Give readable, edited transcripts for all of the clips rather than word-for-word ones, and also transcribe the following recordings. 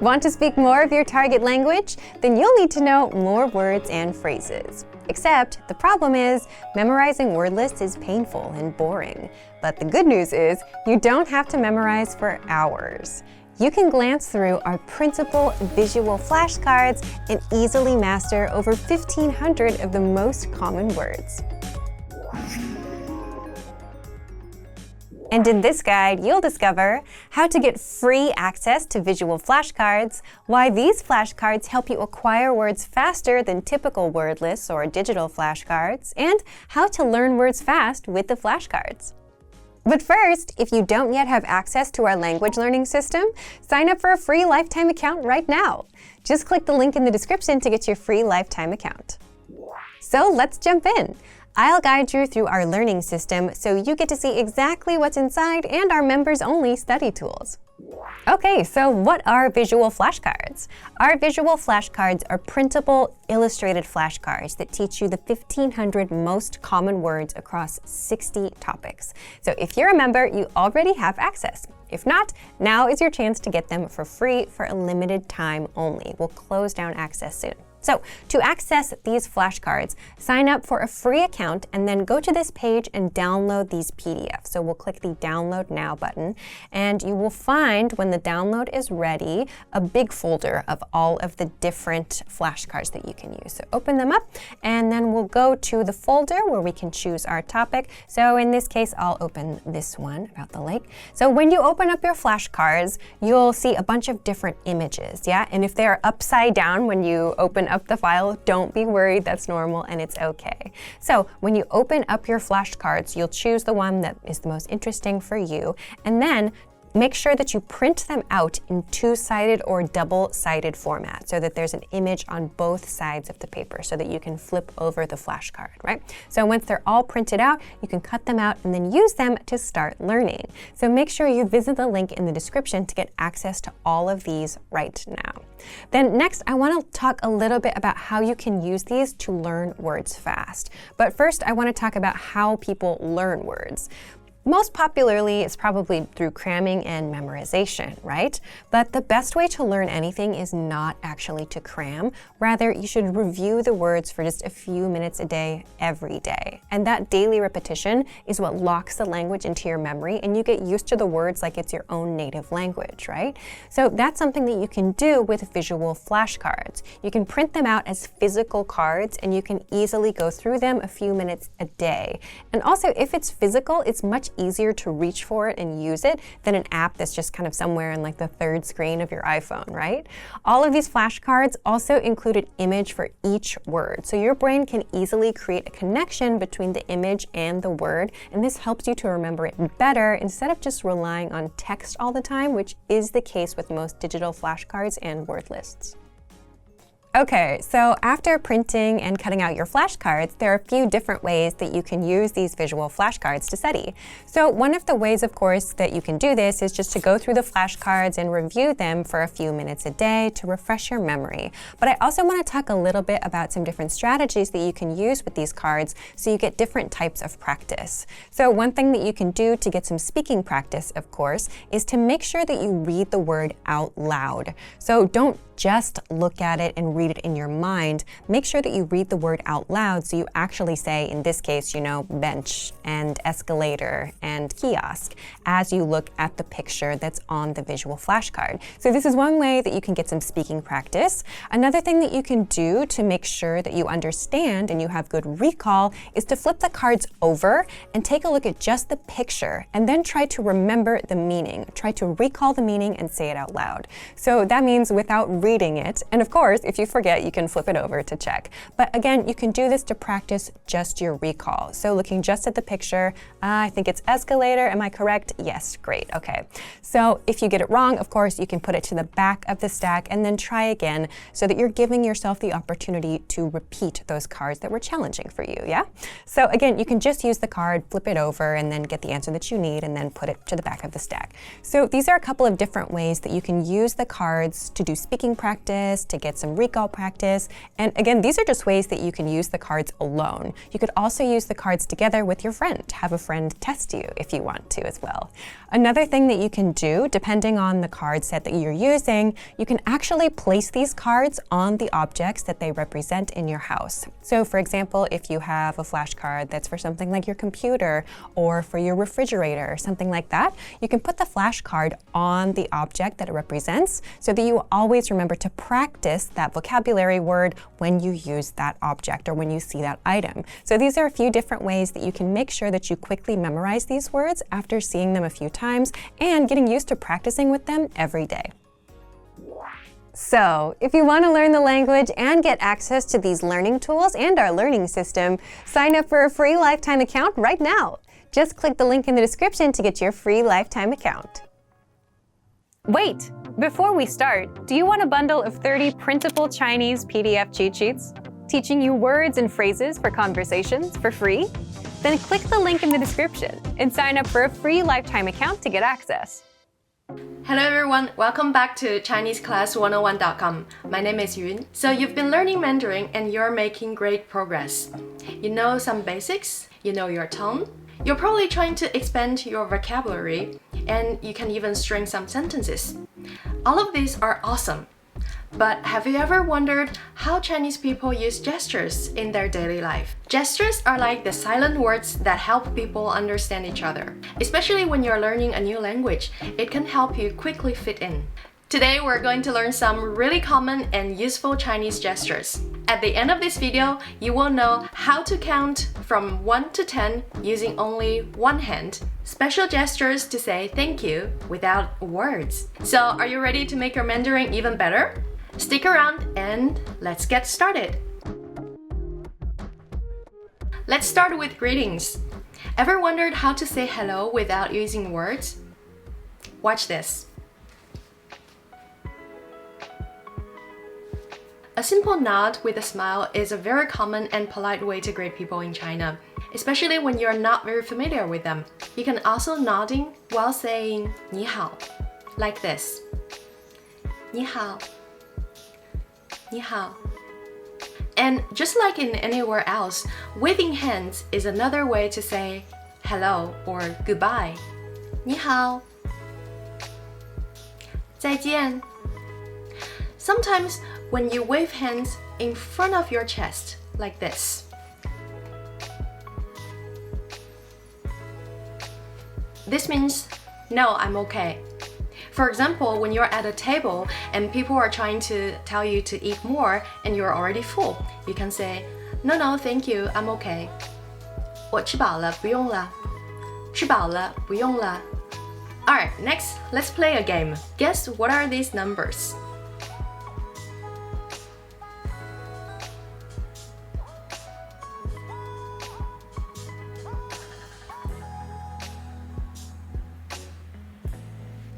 Want to speak more of your target language? Then you'll need to know more words and phrases. Except the problem is, memorizing word lists is painful and boring. But the good news is, you don't have to memorize for hours. You can glance through our printable visual flashcards and easily master over 1,500 of the most common words. And in this guide, you'll discover how to get free access to visual flashcards, why these flashcards help you acquire words faster than typical word lists or digital flashcards, and how to learn words fast with the flashcards. But first, if you don't yet have access to our language learning system, sign up for a free lifetime account right now. Just click the link in the description to get your free lifetime account. So let's jump in. I'll guide you through our learning system so you get to see exactly what's inside and our members-only study tools. Okay, so what are visual flashcards? Our visual flashcards are printable, illustrated flashcards that teach you the 1,500 most common words across 60 topics. So if you're a member, you already have access. If not, now is your chance to get them for free for a limited time only. We'll close down access soon. So to access these flashcards, sign up for a free account and then go to this page and download these PDFs. So we'll click the Download Now button, and you will find when the download is ready, a big folder of all of the different flashcards that you can use. So open them up, and then we'll go to the folder where we can choose our topic. So in this case, I'll open this one about the lake. So when you open up your flashcards, you'll see a bunch of different images, yeah? And if they are upside down when you open up the file, don't be worried, that's normal and it's okay. So when you open up your flashcards, you'll choose the one that is the most interesting for you, and then make sure that you print them out in two-sided or double-sided format so that there's an image on both sides of the paper so that you can flip over the flashcard, right? So once they're all printed out, you can cut them out and then use them to start learning. So make sure you visit the link in the description to get access to all of these right now. Then next, I want to talk a little bit about how you can use these to learn words fast. But first, I want to talk about how people learn words. Most popularly, it's probably through cramming and memorization, right? But the best way to learn anything is not actually to cram. Rather, you should review the words for just a few minutes a day, every day. And that daily repetition is what locks the language into your memory, and you get used to the words like it's your own native language, right? So that's something that you can do with visual flashcards. You can print them out as physical cards, and you can easily go through them a few minutes a day. And also, if it's physical, it's much easier to reach for it and use it than an app that's just kind of somewhere in like the third screen of your iPhone, right? All of these flashcards also include an image for each word. So your brain can easily create a connection between the image and the word, and this helps you to remember it better instead of just relying on text all the time, which is the case with most digital flashcards and word lists. Okay, so after printing and cutting out your flashcards, there are a few different ways that you can use these visual flashcards to study. So one of the ways, of course, that you can do this is just to go through the flashcards and review them for a few minutes a day to refresh your memory. But I also want to talk a little bit about some different strategies that you can use with these cards so you get different types of practice. So one thing that you can do to get some speaking practice, of course, is to make sure that you read the word out loud. So don't just look at it and read it in your mind. Make sure that you read the word out loud so you actually say, in this case, bench and escalator and kiosk as you look at the picture that's on the visual flashcard. So this is one way that you can get some speaking practice. Another thing that you can do to make sure that you understand and you have good recall is to flip the cards over and take a look at just the picture and then try to remember the meaning. Try to recall the meaning and say it out loud. So that means without reading it. And of course, if you forget, you can flip it over to check. But again, you can do this to practice just your recall. So looking just at the picture, I think it's escalator. Am I correct? Yes, great. Okay. So if you get it wrong, of course, you can put it to the back of the stack and then try again so that you're giving yourself the opportunity to repeat those cards that were challenging for you, yeah? So again, you can just use the card, flip it over, and then get the answer that you need and then put it to the back of the stack. So these are a couple of different ways that you can use the cards to do speaking practice, to get some recall all practice. And again, these are just ways that you can use the cards alone. You could also use the cards together with your friend. Have a friend test you if you want to as well. Another thing that you can do, depending on the card set that you're using, you can actually place these cards on the objects that they represent in your house. So for example, if you have a flashcard that's for something like your computer or for your refrigerator or something like that, you can put the flashcard on the object that it represents so that you always remember to practice that vocabulary word when you use that object or when you see that item. So these are a few different ways that you can make sure that you quickly memorize these words after seeing them a few times and getting used to practicing with them every day. So, if you want to learn the language and get access to these learning tools and our learning system, sign up for a free lifetime account right now. Just click the link in the description to get your free lifetime account. Wait! Before we start, do you want a bundle of 30 printable Chinese PDF cheat sheets, teaching you words and phrases for conversations for free? Then click the link in the description and sign up for a free lifetime account to get access. Hello everyone, welcome back to ChineseClass101.com. My name is Yun. So you've been learning Mandarin and you're making great progress. You know some basics, you know your tone. You're probably trying to expand your vocabulary and you can even string some sentences. All of these are awesome. But have you ever wondered how Chinese people use gestures in their daily life? Gestures are like the silent words that help people understand each other. Especially when you're learning a new language, it can help you quickly fit in. Today, we're going to learn some really common and useful Chinese gestures. At the end of this video, you will know how to count from 1 to 10 using only one hand. Special gestures to say thank you without words. So, are you ready to make your Mandarin even better? Stick around and let's get started. Let's start with greetings. Ever wondered how to say hello without using words? Watch this. A simple nod with a smile is a very common and polite way to greet people in China, especially when you're not very familiar with them. You can also nodding while saying 你好, like this. 你好. 你好. And just like in anywhere else, waving hands is another way to say hello or goodbye. 你好. 再见. Sometimes when you wave hands in front of your chest, like this. This means, no, I'm okay. For example, when you're at a table and people are trying to tell you to eat more and you're already full, you can say, no, thank you, I'm okay. 我吃饱了，不用了。吃饱了，不用了。Alright, next, let's play a game. Guess what are these numbers?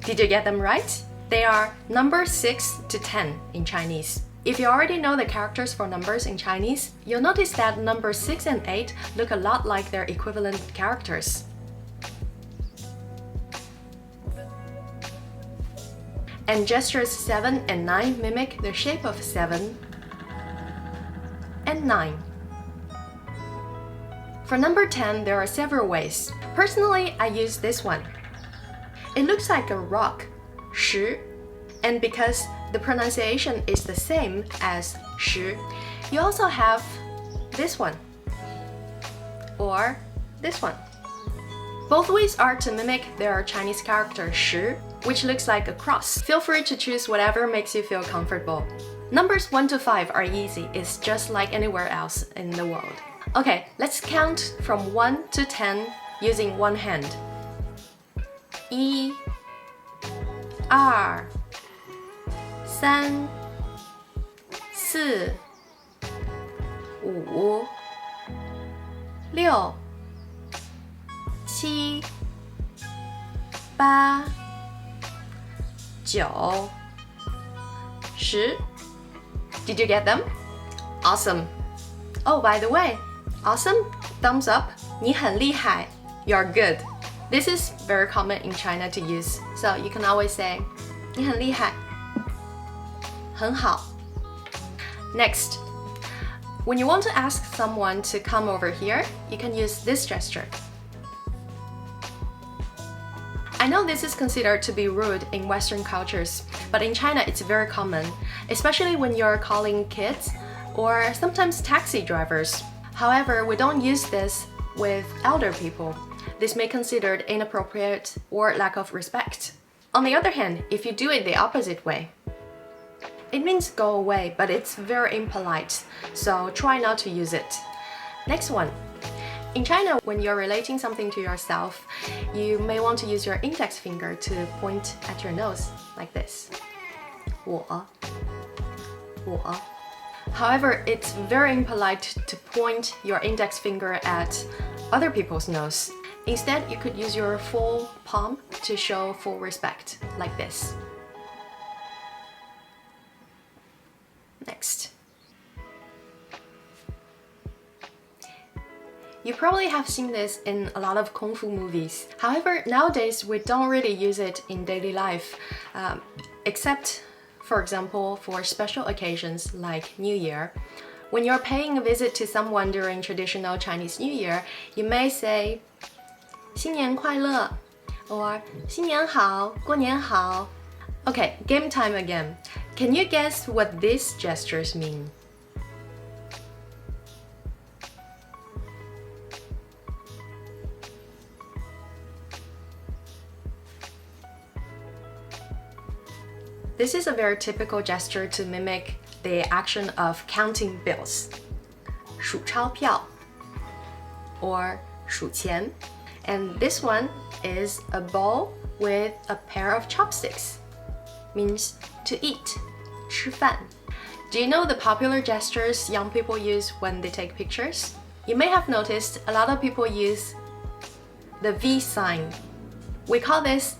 Did you get them right? They are numbers 6 to 10 in Chinese. If you already know the characters for numbers in Chinese, you'll notice that numbers 6 and 8 look a lot like their equivalent characters. And gestures 7 and 9 mimic the shape of 7 and 9. For number 10, there are several ways. Personally, I use this one. It looks like a rock, 石, and because the pronunciation is the same as 石, you also have this one, or this one. Both ways are to mimic their Chinese character 石, which looks like a cross. Feel free to choose whatever makes you feel comfortable. Numbers 1 to 5 are easy, it's just like anywhere else in the world. Okay, let's count from 1 to 10 using one hand. 1 2 3 4 5 6 7 8 9 10. Did you get them? Awesome. Oh, by the way, awesome, thumbs up, 你很厉害, you're good. This is very common in China to use, so you can always say 你很厉害, 很好. Next, when you want to ask someone to come over here, you can use this gesture. I know this is considered to be rude in Western cultures, but in China it's very common, especially when you're calling kids or sometimes taxi drivers. However, we don't use this with elder people. This may be considered inappropriate or lack of respect. On the other hand, if you do it the opposite way, it means go away, but it's very impolite, so try not to use it. Next one. In China, when you're relating something to yourself, you may want to use your index finger to point at your nose, like this. 我. However, it's very impolite to point your index finger at other people's nose. Instead, you could use your full palm to show full respect, like this. Next. You probably have seen this in a lot of kung fu movies. However, nowadays we don't really use it in daily life, except, for example, for special occasions like New Year. When you're paying a visit to someone during traditional Chinese New Year, you may say 新年快乐 or 新年好, 过年好. Okay, game time again. Can you guess what these gestures mean? This is a very typical gesture to mimic the action of counting bills. 数钞票 or 数钱. And this one is a bowl with a pair of chopsticks. Means to eat, 吃饭. Do you know the popular gestures young people use when they take pictures? You may have noticed a lot of people use the V sign. We call this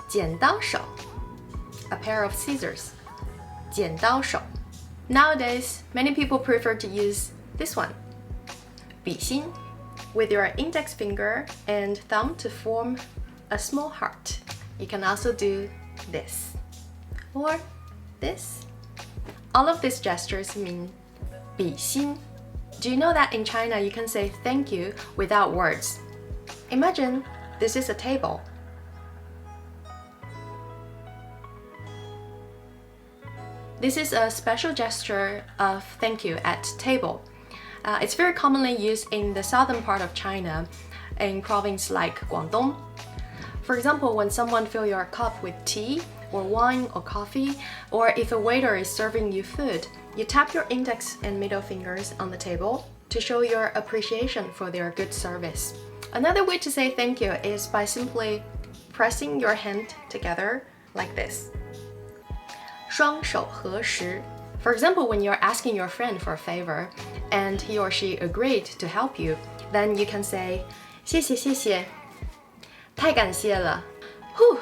剪刀手. A pair of scissors. 剪刀手. Nowadays, many people prefer to use this one. 笔芯, with your index finger and thumb to form a small heart. You can also do this or this. All of these gestures mean 笔芯. Do you know that in China you can say thank you without words? Imagine this is a table. This is a special gesture of thank you at table. It's very commonly used in the southern part of China, in provinces like Guangdong. For example, when someone fills your cup with tea or wine or coffee, or if a waiter is serving you food, you tap your index and middle fingers on the table to show your appreciation for their good service. Another way to say thank you is by simply pressing your hand together like this. 双手合十. For example, when you're asking your friend for a favor and he or she agreed to help you, then you can say 谢谢谢谢, 太感谢了. Whew,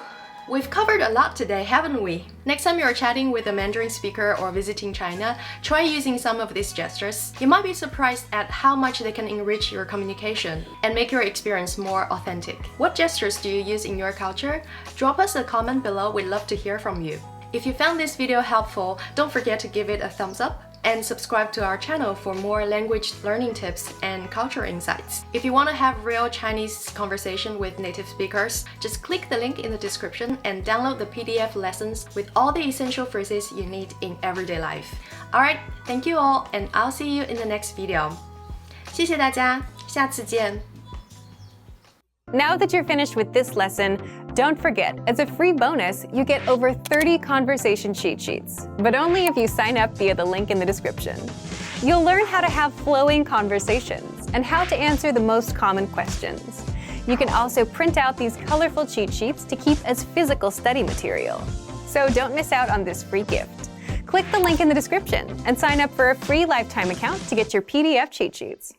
we've covered a lot today, haven't we? Next time you're chatting with a Mandarin speaker or visiting China, try using some of these gestures. You might be surprised at how much they can enrich your communication and make your experience more authentic. What gestures do you use in your culture? Drop us a comment below, we'd love to hear from you. If you found this video helpful, don't forget to give it a thumbs up and subscribe to our channel for more language learning tips and cultural insights. If you want to have real Chinese conversation with native speakers, just click the link in the description and download the PDF lessons with all the essential phrases you need in everyday life. Alright, thank you all and I'll see you in the next video. 谢谢大家，下次见。Now that you're finished with this lesson, don't forget, as a free bonus, you get over 30 conversation cheat sheets, but only if you sign up via the link in the description. You'll learn how to have flowing conversations and how to answer the most common questions. You can also print out these colorful cheat sheets to keep as physical study material. So don't miss out on this free gift. Click the link in the description and sign up for a free lifetime account to get your PDF cheat sheets.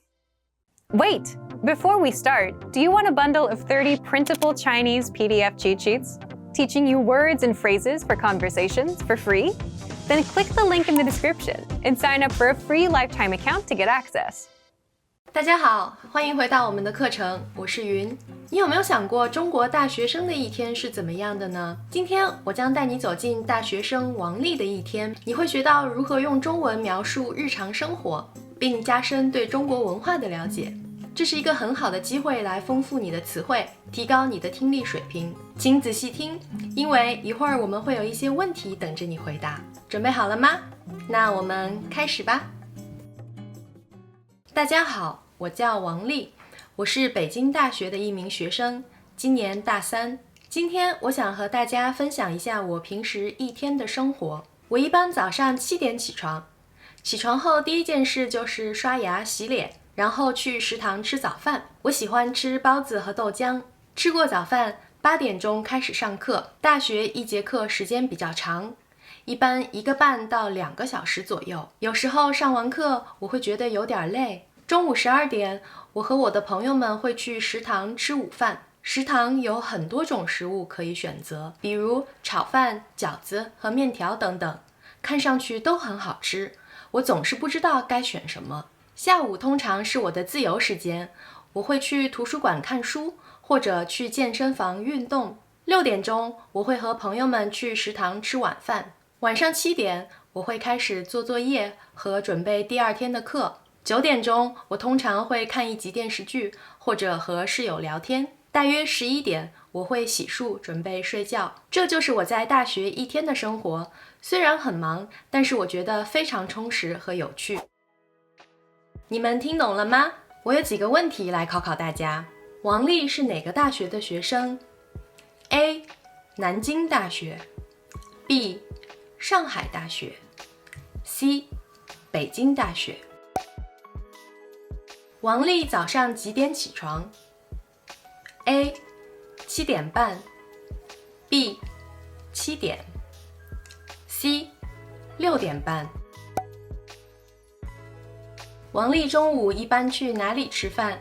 Wait! Before we start, do you want a bundle of 30 printable Chinese PDF cheat sheets, teaching you words and phrases for conversations for free? Then click the link in the description and sign up for a free lifetime account to get access. 大家好，欢迎回到我们的课程，我是云。你有没有想过中国大学生的一天是怎么样的呢？今天我将带你走进大学生王丽的一天，你会学到如何用中文描述日常生活，并加深对中国文化的了解。这是一个很好的机会来丰富你的词汇，提高你的听力水平。请仔细听，因为一会儿我们会有一些问题等着你回答。准备好了吗？那我们开始吧。大家好，我叫王丽，我是北京大学的一名学生，今年大3。今天我想和大家分享一下我平时一天的生活。我一般早上7点起床，起床后第一件事就是刷牙洗脸，然后去食堂吃早饭。我喜欢吃包子和豆浆。吃过早饭，8点钟开始上课。大学一节课时间比较长，一般1个半到2个小时左右。有时候上完课我会觉得有点累。中午12点，我和我的朋友们会去食堂吃午饭。食堂有很多种食物可以选择，比如炒饭、饺子和面条等等，看上去都很好吃。我总是不知道该选什么。下午通常是我的自由时间，我会去图书馆看书，或者去健身房运动。6点钟，我会和朋友们去食堂吃晚饭。晚上7点，我会开始做作业和准备第2天的课。9点钟，我通常会看一集电视剧，或者和室友聊天。大约11点，我会洗漱准备睡觉。这就是我在大学一天的生活，虽然很忙，但是我觉得非常充实和有趣。你们听懂了吗？我有几个问题来考考大家。王丽是哪个大学的学生？ A. 南京大学 B. 上海大学 C. 北京大学。王丽早上几点起床？ A. 7点半 B. 7点 C. 6点半。王丽中午一般去哪里吃饭？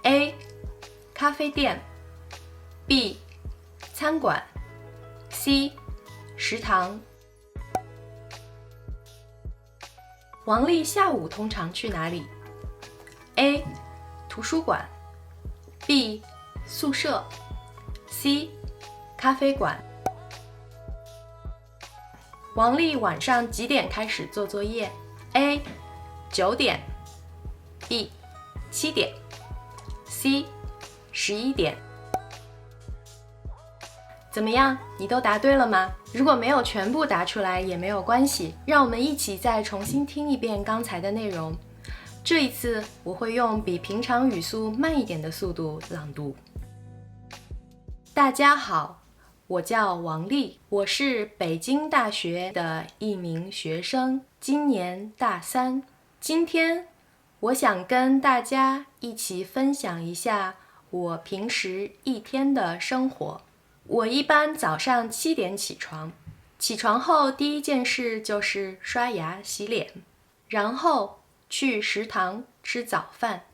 A. 咖啡店 B. 餐馆 C. 食堂。王丽下午通常去哪里？ A. 图书馆 B. 宿舍 C. 咖啡馆。王丽晚上几点开始做作业？ A. 9点 B. 7点 C. 11点。怎么样，你都答对了吗？如果没有全部答出来也没有关系，让我们一起再重新听一遍刚才的内容。这一次我会用比平常语速慢一点的速度朗读。大家好，我叫王丽，我是北京大学的一名学生，今年大3。今天我想跟大家一起分享一下我平时一天的生活。我一般早上7点起床，起床后第一件事就是刷牙洗脸，然后去食堂吃早饭。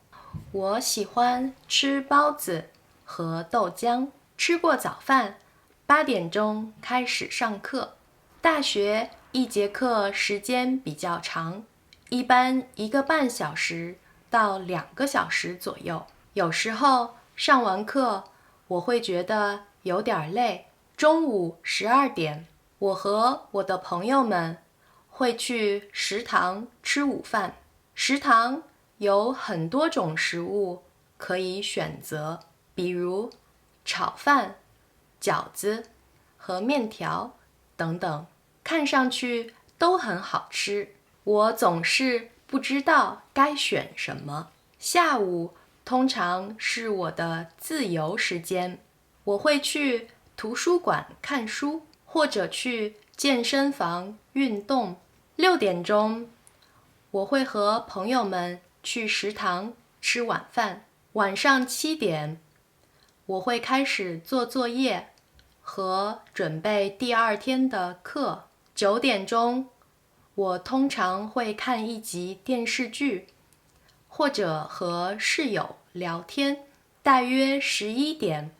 我喜欢吃包子和豆浆。吃过早饭，8点钟开始上课。大学一节课时间比较长，一般1个半小时到2个小时左右。有时候上完课我会觉得有点累。中午12点，我和我的朋友们会去食堂吃午饭。食堂有很多种食物可以选择，比如炒饭、饺子和面条等等，看上去都很好吃。我总是不知道该选什么。下午通常是我的自由时间，我会去图书馆看书，或者去健身房运动。6点钟，我会和朋友们去食堂吃晚饭。晚上7点，我会开始做作业和准备第2天的课。9点钟，我通常会看一集电视剧，或者和室友聊天。大约11点，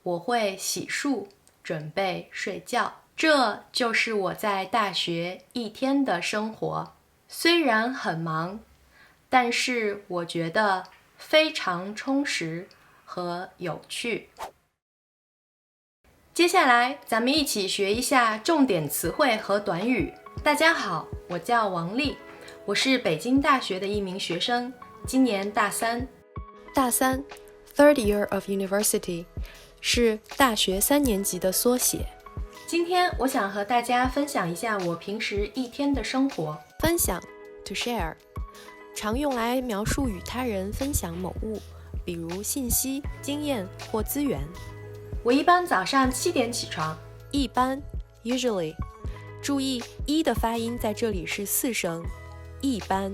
我会洗漱，准备睡觉。这就是我在大学一天的生活。虽然很忙，但是我觉得非常充实和有趣。接下来咱们一起学一下重点词汇和短语。大家好，我叫王丽，我是北京大学的一名学生，今年大三。大三 ，third year of university， 是大学3年级的缩写。今天我想和大家分享一下我平时一天的生活。分享 to share， 常用来描述与他人分享某物，比如信息、经验或资源。我一般早上7点起床。一般 usually， 注意一的发音在这里是4声。一般。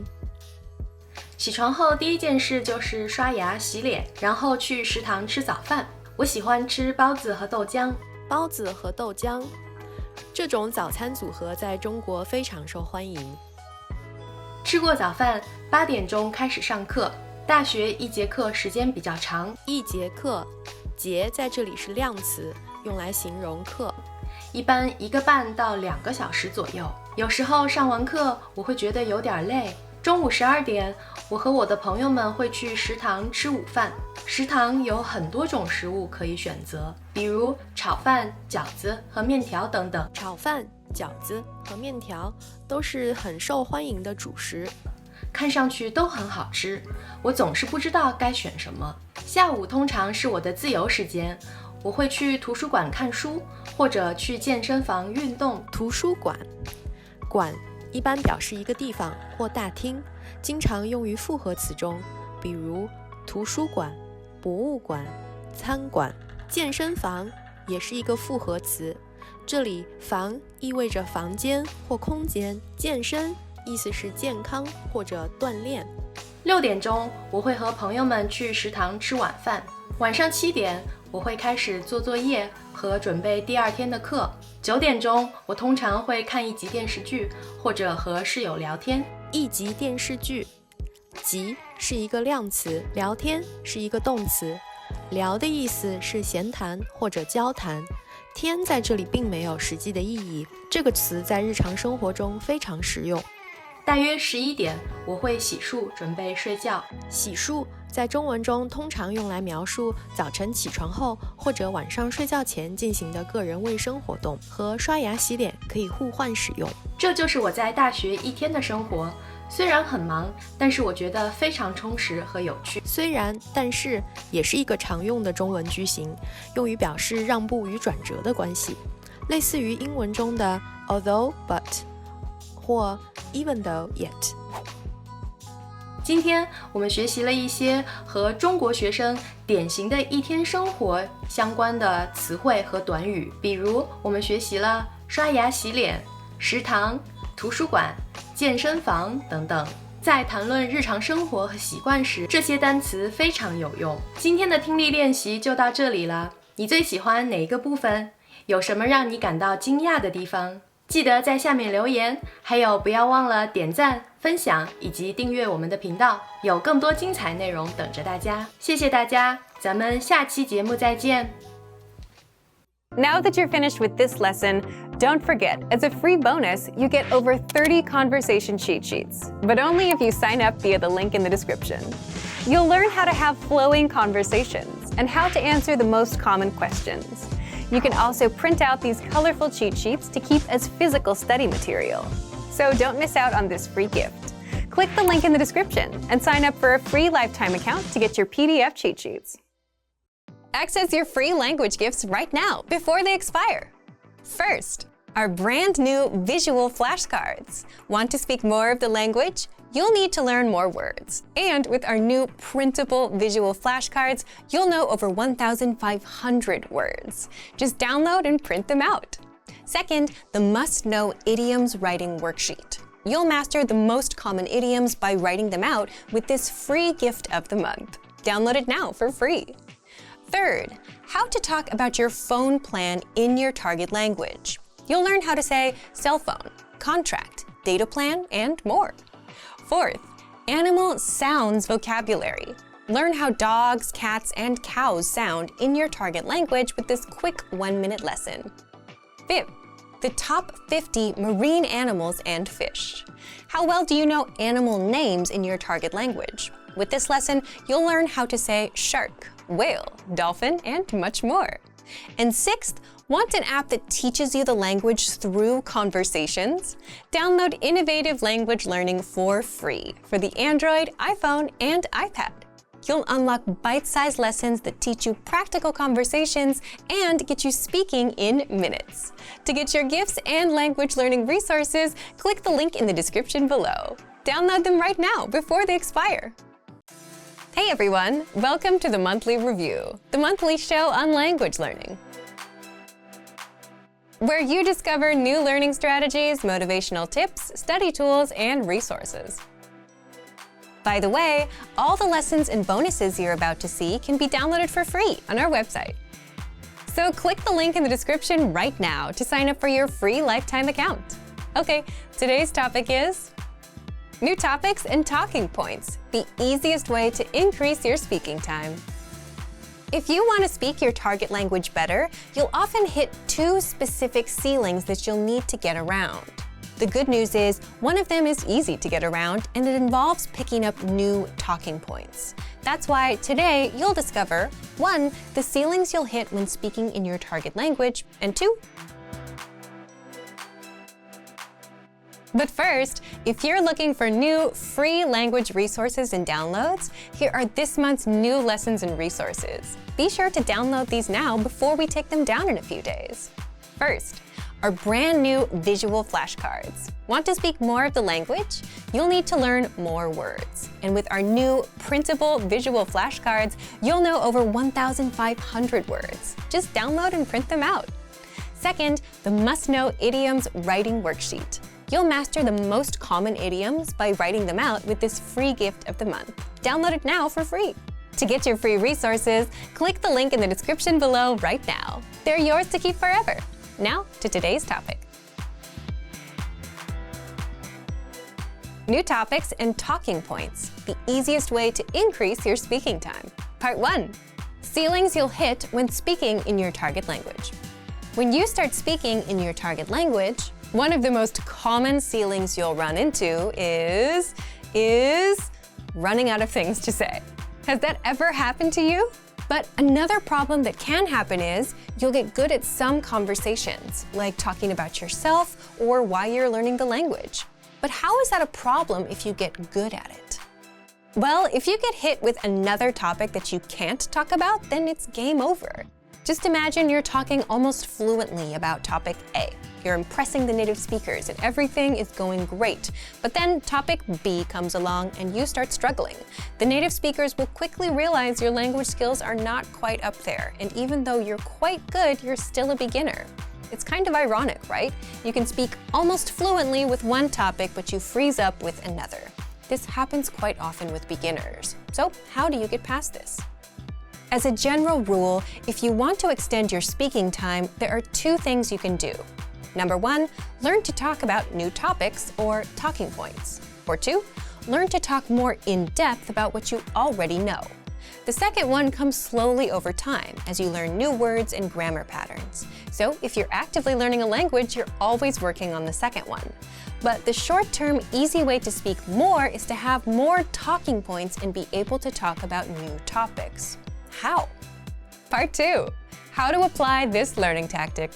起床后第一件事就是刷牙洗脸，然后去食堂吃早饭。我喜欢吃包子和豆浆。包子和豆浆这种早餐组合在中国非常受欢迎。吃过早饭，8点钟开始上课。大学一节课时间比较长。一节课，节在这里是量词，用来形容课，一般1个半到2个小时左右。有时候上完课我会觉得有点累。中午12点，我和我的朋友们会去食堂吃午饭。食堂有很多种食物可以选择，比如炒饭、饺子和面条等等。炒饭、饺子和面条都是很受欢迎的主食，看上去都很好吃，我总是不知道该选什么。下午通常是我的自由时间，我会去图书馆看书，或者去健身房运动。图书馆，馆一般表示一个地方或大厅，经常用于复合词中，比如图书馆、博物馆、餐馆。健身房也是一个复合词，这里房意味着房间或空间，健身意思是健康或者锻炼。6点钟，我会和朋友们去食堂吃晚饭。晚上7点，我会开始做作业和准备第2天的课。9点钟，我通常会看一集电视剧，或者和室友聊天。一集电视剧，集是一个量词，聊天是一个动词。聊的意思是闲谈或者交谈，天在这里并没有实际的意义，这个词在日常生活中非常实用。大约11点，我会洗漱准备睡觉。洗漱在中文中通常用来描述早晨起床后或者晚上睡觉前进行的个人卫生活动，和刷牙洗脸可以互换使用。这就是我在大学一天的生活，虽然很忙，但是我觉得非常充实和有趣。虽然，但是也是一个常用的中文句型，用于表示让步与转折的关系，类似于英文中的 although but 或 even though yet。今天我们学习了一些和中国学生典型的一天生活相关的词汇和短语，比如我们学习了刷牙洗脸、食堂、图书馆、健身房等等。在谈论日常生活和习惯时，这些单词非常有用。今天的听力练习就到这里了，你最喜欢哪一个部分？有什么让你感到惊讶的地方？记得在下面留言，还有不要忘了点赞、分享以及订阅我们的频道，有更多精彩内容等着大家。谢谢大家，咱们下期节目再见。Now that you're finished with this lesson, don't forget, as a free bonus, you get over 30 conversation cheat sheets, but only if you sign up via the link in the description. You'll learn how to have flowing conversations and how to answer the most common questions. You can also print out these colorful cheat sheets to keep as physical study material. So don't miss out on this free gift. Click the link in the description and sign up for a free lifetime account to get your PDF cheat sheets. Access your free language gifts right now before they expire. First, our brand new visual flashcards. Want to speak more of the language? You'll need to learn more words. And with our new printable visual flashcards, you'll know over 1,500 words. Just download and print them out. Second, the must-know idioms writing worksheet. You'll master the most common idioms by writing them out with this free gift of the month. Download it now for free. Third, how to talk about your phone plan in your target language. You'll learn how to say cell phone, contract, data plan, and more. Fourth, animal sounds vocabulary. Learn how dogs, cats, and cows sound in your target language with this quick 1-minute lesson. Fifth, the top 50 marine animals and fish. How well do you know animal names in your target language? With this lesson, you'll learn how to say shark, whale, dolphin, and much more. And sixth, want an app that teaches you the language through conversations? Download Innovative Language Learning for free for the Android, iPhone, and iPad. You'll unlock bite-sized lessons that teach you practical conversations and get you speaking in minutes. To get your gifts and language learning resources, click the link in the description below. Download them right now before they expire. Hey everyone, welcome to the Monthly Review, the monthly show on language learning, where you discover new learning strategies, motivational tips, study tools, and resources. By the way, all the lessons and bonuses you're about to see can be downloaded for free on our website. So click the link in the description right now to sign up for your free lifetime account. Okay, today's topic is new topics and talking points, the easiest way to increase your speaking time. If you want to speak your target language better, you'll often hit two specific ceilings that you'll need to get around. The good news is, one of them is easy to get around, and it involves picking up new talking points. That's why today you'll discover 1. The ceilings you'll hit when speaking in your target language, and 2. But first, if you're looking for new free language resources and downloads, here are this month's new lessons and resources. Be sure to download these now before we take them down in a few days. First, our brand new visual flashcards. Want to speak more of the language? You'll need to learn more words. And with our new printable visual flashcards, you'll know over 1,500 words. Just download and print them out. Second, the must-know idioms writing worksheet. You'll master the most common idioms by writing them out with this free gift of the month. Download it now for free. To get your free resources, click the link in the description below right now. They're yours to keep forever. Now to today's topic. New topics and talking points, the easiest way to increase your speaking time. Part 1. Ceilings you'll hit when speaking in your target language. When you start speaking in your target language, one of the most common ceilings you'll run into is running out of things to say. Has that ever happened to you? But another problem that can happen is you'll get good at some conversations, like talking about yourself or why you're learning the language. But how is that a problem if you get good at it? Well, if you get hit with another topic that you can't talk about, then it's game over. Just imagine you're talking almost fluently about topic A. You're impressing the native speakers and everything is going great. But then topic B comes along and you start struggling. The native speakers will quickly realize your language skills are not quite up there. And even though you're quite good, you're still a beginner. It's kind of ironic, right? You can speak almost fluently with one topic, but you freeze up with another. This happens quite often with beginners. So how do you get past this? As a general rule, if you want to extend your speaking time, there are two things you can do. Number 1, learn to talk about new topics or talking points. Or 2, learn to talk more in depth about what you already know. The second one comes slowly over time as you learn new words and grammar patterns. So if you're actively learning a language, you're always working on the second one. But the short-term, easy way to speak more is to have more talking points and be able to talk about new topics. How? Part 2. How to apply this learning tactic.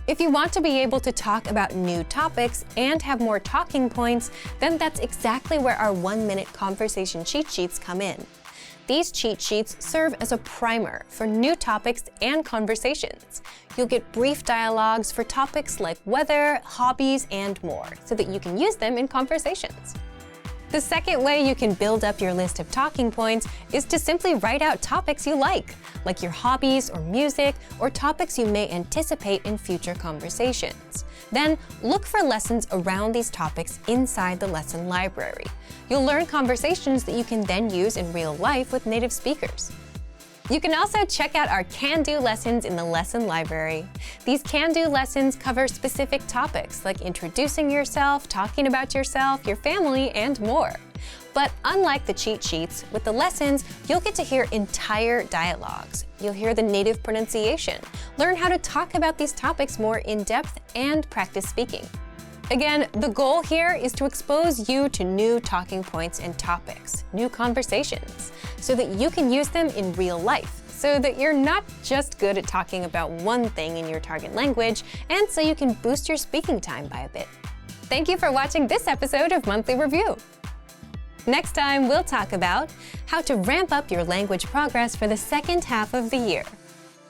If you want to be able to talk about new topics and have more talking points, then that's exactly where our 1-minute conversation cheat sheets come in. These cheat sheets serve as a primer for new topics and conversations. You'll get brief dialogues for topics like weather, hobbies, and more, so that you can use them in conversations. The second way you can build up your list of talking points is to simply write out topics you like your hobbies or music, or topics you may anticipate in future conversations. Then, look for lessons around these topics inside the lesson library. You'll learn conversations that you can then use in real life with native speakers. You can also check out our can-do lessons in the lesson library. These can-do lessons cover specific topics like introducing yourself, talking about yourself, your family, and more. But unlike the cheat sheets, with the lessons, you'll get to hear entire dialogues. You'll hear the native pronunciation, learn how to talk about these topics more in depth, and practice speaking. Again, the goal here is to expose you to new talking points and topics, new conversations, so that you can use them in real life, so that you're not just good at talking about one thing in your target language, and so you can boost your speaking time by a bit. Thank you for watching this episode of Monthly Review. Next time, we'll talk about how to ramp up your language progress for the second half of the year.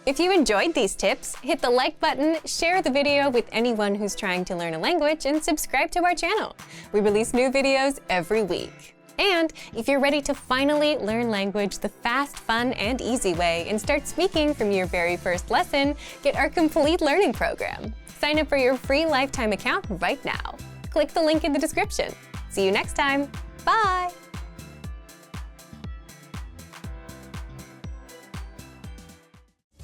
If you enjoyed these tips, hit the like button, share the video with anyone who's trying to learn a language, and subscribe to our channel. We release new videos every week. And if you're ready to finally learn language the fast, fun, and easy way and start speaking from your very first lesson, get our complete learning program. Sign up for your free lifetime account right now. Click the link in the description. See you next time. Bye!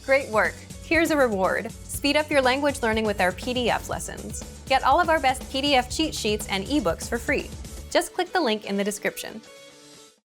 Great work! Here's a reward. Speed up your language learning with our PDF lessons. Get all of our best PDF cheat sheets and ebooks for free. Just click the link in the description.